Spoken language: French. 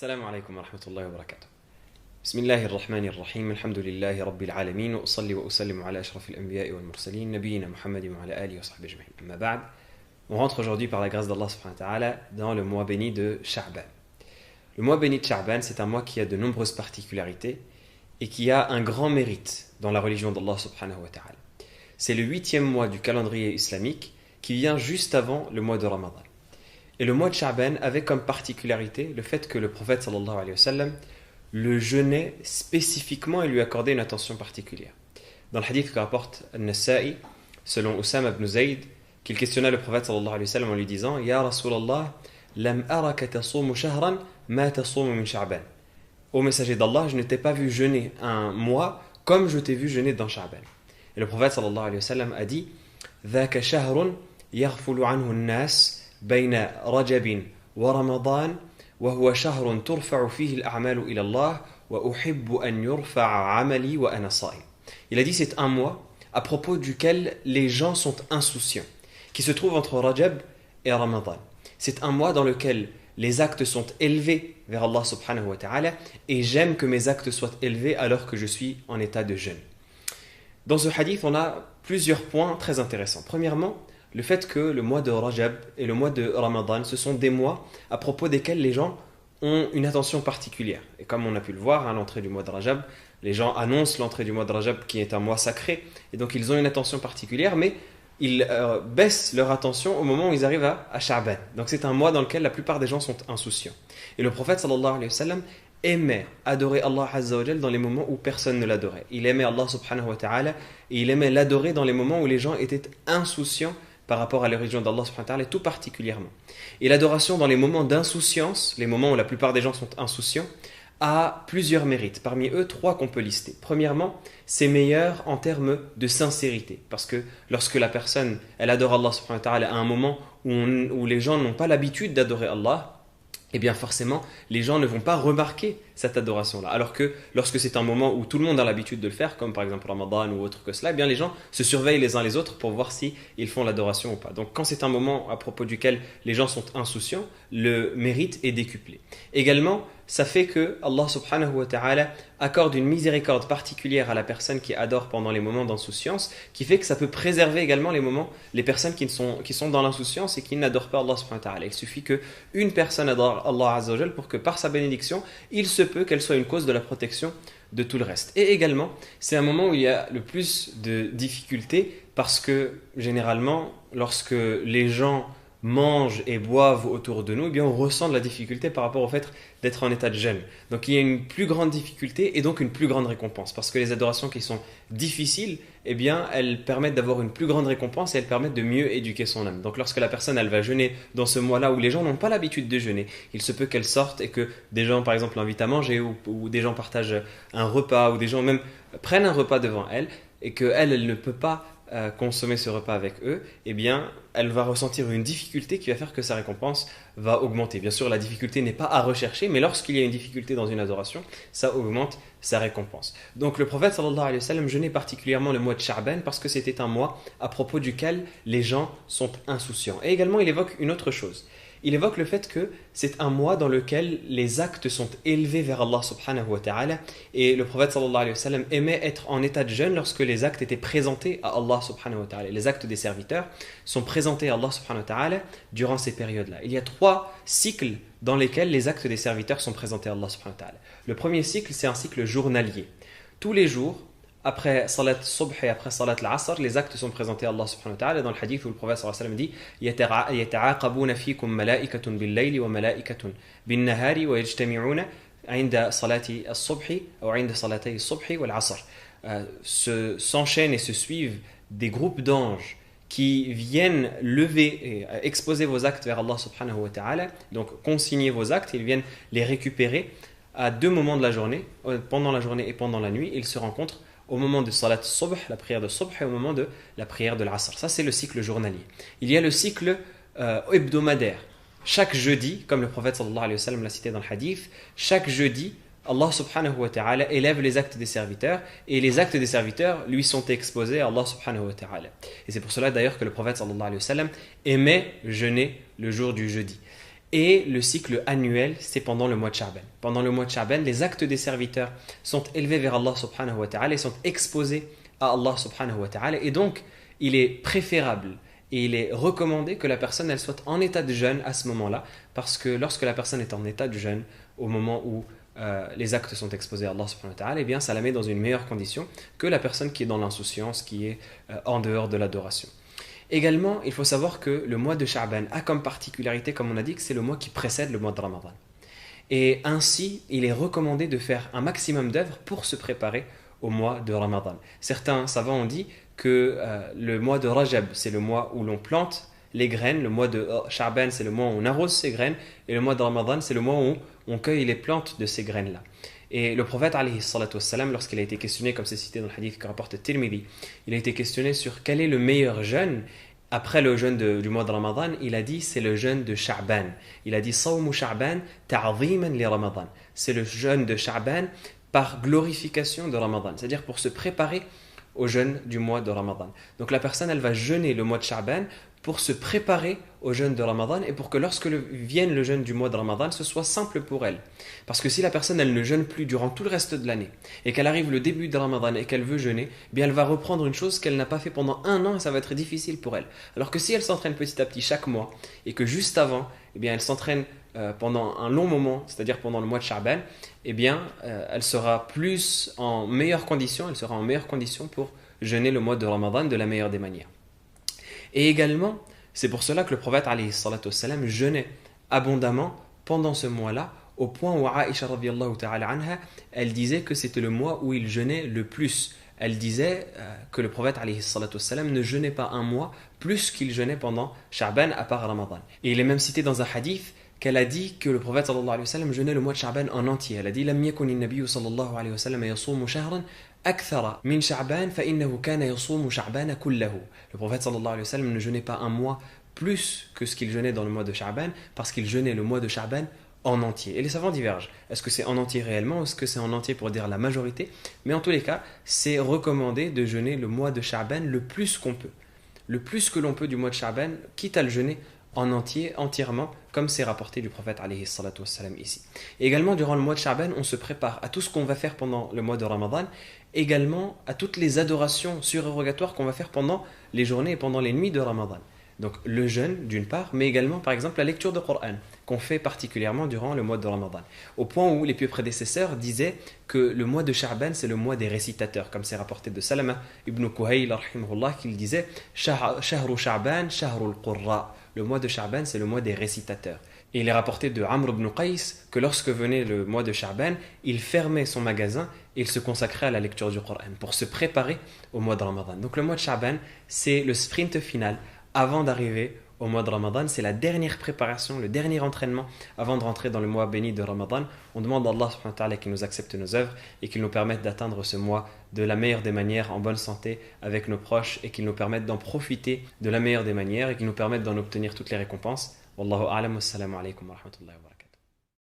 السلام عليكم ورحمة الله وبركاته. بسم الله الرحمن الرحيم. الحمد لله رب العالمين وأصلي وأسلم على أشرف الأنبياء والمرسلين نبينا محمد وعلى آله وصحبه أجمعين. أما بعد, on rentre aujourd'hui par la grâce d'Allah subhanahu wa ta'ala dans le mois béni de Sha'ban. Le mois béni de Sha'ban, c'est un mois qui a de nombreuses particularités et qui a un grand mérite dans la religion d'Allah subhanahu wa ta'ala. C'est le 8e mois du calendrier islamique qui vient juste avant le mois de Ramadan. Et le mois de Sha'ban avait comme particularité le fait que le prophète sallallahu alayhi wa sallam le jeûnait spécifiquement et lui accordait une attention particulière. Dans le hadith que rapporte An-Nasa'i, selon Usama ibn Zayd, qu'il questionna le prophète sallallahu alayhi wa sallam en lui disant: Ya Rasulallah, lam araka tasumu shahran ma tasumu min Sha'ban. Ô messager d'Allah, je ne t'ai pas vu jeûner un mois comme je t'ai vu jeûner dans Sha'ban. Et le prophète sallallahu alayhi wa sallam a dit: Dhaka shahrun yaghfulu anhu an-nas بين رجب ورمضان وهو شهر ترفع فيه الأعمال إلى الله وأحب أن يرفع عملي وأنا صائم. Il a dit c'est un mois à propos duquel les gens sont insouciants, qui se trouve entre Rajab et Ramadan. C'est un mois dans lequel les actes sont élevés vers Allah subhanahu wa ta'ala et j'aime que mes actes soient élevés alors que je suis en état de jeûne. Dans ce hadith, on a plusieurs points très intéressants. Premièrement, le fait que le mois de Rajab et le mois de Ramadan, ce sont des mois à propos desquels les gens ont une attention particulière. Et comme on a pu le voir à l'entrée du mois de Rajab, les gens annoncent l'entrée du mois de Rajab qui est un mois sacré, et donc ils ont une attention particulière, mais ils baissent leur attention au moment où ils arrivent à Sha'ban. Donc c'est un mois dans lequel la plupart des gens sont insouciants. Et le prophète sallallahu alayhi wa sallam aimait adorer Allah azza wa jal dans les moments où personne ne l'adorait. Il aimait Allah subhanahu wa ta'ala et il aimait l'adorer dans les moments où les gens étaient insouciants par rapport à la religion d'Allah subhanahu wa ta'ala, et tout particulièrement. Et l'adoration dans les moments d'insouciance, les moments où la plupart des gens sont insouciants, a plusieurs mérites. Parmi eux, 3 qu'on peut lister. Premièrement, c'est meilleur en termes de sincérité. Parce que lorsque la personne, elle adore Allah subhanahu wa ta'ala à un moment où les gens n'ont pas l'habitude d'adorer Allah, eh bien forcément, les gens ne vont pas remarquer cette adoration-là. Alors que lorsque c'est un moment où tout le monde a l'habitude de le faire, comme par exemple Ramadan ou autre que cela, eh bien les gens se surveillent les uns les autres pour voir si ils font l'adoration ou pas. Donc quand c'est un moment à propos duquel les gens sont insouciants, le mérite est décuplé. Également, ça fait que Allah subhanahu wa ta'ala accorde une miséricorde particulière à la personne qui adore pendant les moments d'insouciance, qui fait que ça peut préserver également les personnes qui sont dans l'insouciance et qui n'adorent pas Allah subhanahu wa ta'ala. Il suffit qu'une personne adore Allah azza wa jal pour que par sa bénédiction, il se peut qu'elle soit une cause de la protection de tout le reste. Et également, c'est un moment où il y a le plus de difficultés parce que généralement, lorsque les gens mangent et boivent autour de nous, eh bien on ressent de la difficulté par rapport au fait d'être en état de jeûne. Donc il y a une plus grande difficulté et donc une plus grande récompense. Parce que les adorations qui sont difficiles, eh bien elles permettent d'avoir une plus grande récompense et elles permettent de mieux éduquer son âme. Donc lorsque la personne elle va jeûner dans ce mois-là où les gens n'ont pas l'habitude de jeûner, il se peut qu'elle sorte et que des gens par exemple l'invitent à manger ou des gens partagent un repas ou des gens même prennent un repas devant elle et qu'elle ne peut pas consommer ce repas avec eux, eh bien, elle va ressentir une difficulté qui va faire que sa récompense va augmenter. Bien sûr, la difficulté n'est pas à rechercher, mais lorsqu'il y a une difficulté dans une adoration, ça augmente sa récompense. Donc le prophète sallallahu alayhi wa sallam jeûnait particulièrement le mois de Sha'ban parce que c'était un mois à propos duquel les gens sont insouciants. Et également, il évoque une autre chose. Il évoque le fait que c'est un mois dans lequel les actes sont élevés vers Allah subhanahu wa ta'ala et le prophète sallallahu alayhi wa sallam aimait être en état de jeûne lorsque les actes étaient présentés à Allah subhanahu wa ta'ala. Les actes des serviteurs sont présentés à Allah subhanahu wa ta'ala durant ces périodes-là. Il y a 3 cycles dans lesquels les actes des serviteurs sont présentés à Allah subhanahu wa ta'ala. Le premier cycle, c'est un cycle journalier. Tous les jours, après salat subh et après salat al-asr, les actes sont présentés à Allah subhanahu wa ta'ala. Dans le hadith où le prophète sallallahu alayhi wa sallam dit yata'aqabuna fikum malaikatun bil-layli wa malaikatun bin-nahari wa yajtami'una 'inda salati as-subh ou 'inda salatay as-subh wal-'asr. S'enchaînent et se suivent des groupes d'anges qui viennent lever et exposer vos actes vers Allah subhanahu wa ta'ala, donc consigner vos actes, ils viennent les récupérer à 2 moments de la journée, pendant la journée et pendant la nuit. Ils se rencontrent au moment de salat subh, la prière de subh, et au moment de la prière de l'asr. Ça, c'est le cycle journalier. Il y a le cycle hebdomadaire. Chaque jeudi, comme le prophète sallallahu alayhi wa sallam l'a cité dans le hadith, chaque jeudi, Allah subhanahu wa ta'ala élève les actes des serviteurs et les actes des serviteurs lui sont exposés à Allah subhanahu wa ta'ala. Et c'est pour cela d'ailleurs que le prophète sallallahu alayhi wa sallam aimait jeûner le jour du jeudi. Et le cycle annuel, c'est pendant le mois de Sha'ban. Pendant le mois de Sha'ban, les actes des serviteurs sont élevés vers Allah subhanahu wa ta'ala et sont exposés à Allah subhanahu wa ta'ala. Et donc, il est préférable et il est recommandé que la personne elle soit en état de jeûne à ce moment-là, parce que lorsque la personne est en état de jeûne, au moment où les actes sont exposés à Allah subhanahu wa ta'ala, eh bien ça la met dans une meilleure condition que la personne qui est dans l'insouciance, qui est en dehors de l'adoration. Également, il faut savoir que le mois de Sha'ban a comme particularité, comme on a dit, que c'est le mois qui précède le mois de Ramadan. Et ainsi, il est recommandé de faire un maximum d'œuvres pour se préparer au mois de Ramadan. Certains savants ont dit que le mois de Rajab, c'est le mois où l'on plante les graines, le mois de Sha'ban, c'est le mois où on arrose ces graines, et le mois de Ramadan, c'est le mois où on cueille les plantes de ces graines-là. Et le prophète, alayhi salatu wassalam, lorsqu'il a été questionné, comme c'est cité dans le hadith que rapporte Tirmidhi, il a été questionné sur quel est le meilleur jeûne. Après le jeûne du mois de Ramadan, il a dit c'est le jeûne de Sha'ban. Il a dit Sawmu Sha'ban ta'ziman li Ramadan. C'est le jeûne de Sha'ban par glorification de Ramadan, c'est-à-dire pour se préparer au jeûne du mois de Ramadan. Donc la personne, elle va jeûner le mois de Sha'ban pour se préparer au jeûne de Ramadan et pour que lorsque vienne le jeûne du mois de Ramadan, ce soit simple pour elle. Parce que si la personne, elle ne jeûne plus durant tout le reste de l'année et qu'elle arrive le début de Ramadan et qu'elle veut jeûner, eh bien elle va reprendre une chose qu'elle n'a pas fait pendant un an et ça va être difficile pour elle. Alors que si elle s'entraîne petit à petit chaque mois et que juste avant, eh bien elle s'entraîne pendant un long moment, c'est-à-dire pendant le mois de Sha'ban, eh bien elle sera plus en meilleure condition, elle sera en meilleure condition pour jeûner le mois de Ramadan de la meilleure des manières. Et également, c'est pour cela que le prophète alayhi salatu wassalam jeûnait abondamment pendant ce mois-là, au point où Aïcha radiyallahu ta'ala anha, elle disait que c'était le mois où il jeûnait le plus. Elle disait que le prophète alayhi salatu wassalam ne jeûnait pas un mois plus qu'il jeûnait pendant Sha'ban à part Ramadan. Et il est même cité dans un hadith qu'elle a dit que le prophète sallallahu alayhi wa sallam jeûnait le mois de Sha'ban en entier. Elle a dit « Lam yakun an-nabiyyu sallallahu alayhi wa sallam yasumu shahran akthara min Sha'ban fa innahu kana yasumu Sha'ban kullahu » Le prophète sallallahu alayhi wa sallam ne jeûnait pas un mois plus que ce qu'il jeûnait dans le mois de Sha'ban parce qu'il jeûnait le mois de Sha'ban en entier. Et les savants divergent. Est-ce que c'est en entier réellement ou est-ce que c'est en entier pour dire la majorité? Mais en tous les cas, c'est recommandé de jeûner le mois de Sha'ban le plus qu'on peut. Le plus que l'on peut du mois de Sha'ban, quitte à le jeûner en entier, entièrement, comme c'est rapporté du prophète alayhi salatu wassalam ici. Et également, durant le mois de Sha'ban, on se prépare à tout ce qu'on va faire pendant le mois de Ramadan, également à toutes les adorations surérogatoires qu'on va faire pendant les journées et pendant les nuits de Ramadan. Donc le jeûne d'une part, mais également par exemple la lecture du Coran, qu'on fait particulièrement durant le mois de Ramadan. Au point où les pieux prédécesseurs disaient que le mois de Sha'ban c'est le mois des récitateurs, comme c'est rapporté de Salama ibn Kuhayl rahimahullah, qu'il disait « Shahru Sha'ban, Shahrul Qurra » Le mois de Sha'ban c'est le mois des récitateurs. Et il est rapporté de Amr ibn Qais que lorsque venait le mois de Sha'ban, il fermait son magasin et il se consacrait à la lecture du Coran pour se préparer au mois de Ramadan. Donc le mois de Sha'ban c'est le sprint final avant d'arriver au mois de Ramadan, c'est la dernière préparation, le dernier entraînement avant de rentrer dans le mois béni de Ramadan. On demande à Allah subhanahu wa ta'ala qu'il nous accepte nos œuvres et qu'il nous permette d'atteindre ce mois de la meilleure des manières, en bonne santé avec nos proches, et qu'il nous permette d'en profiter de la meilleure des manières et qu'il nous permette d'en obtenir toutes les récompenses. Wallahu a'lam, wassalamu alaikum wa rahmatullahi wa barakatuh.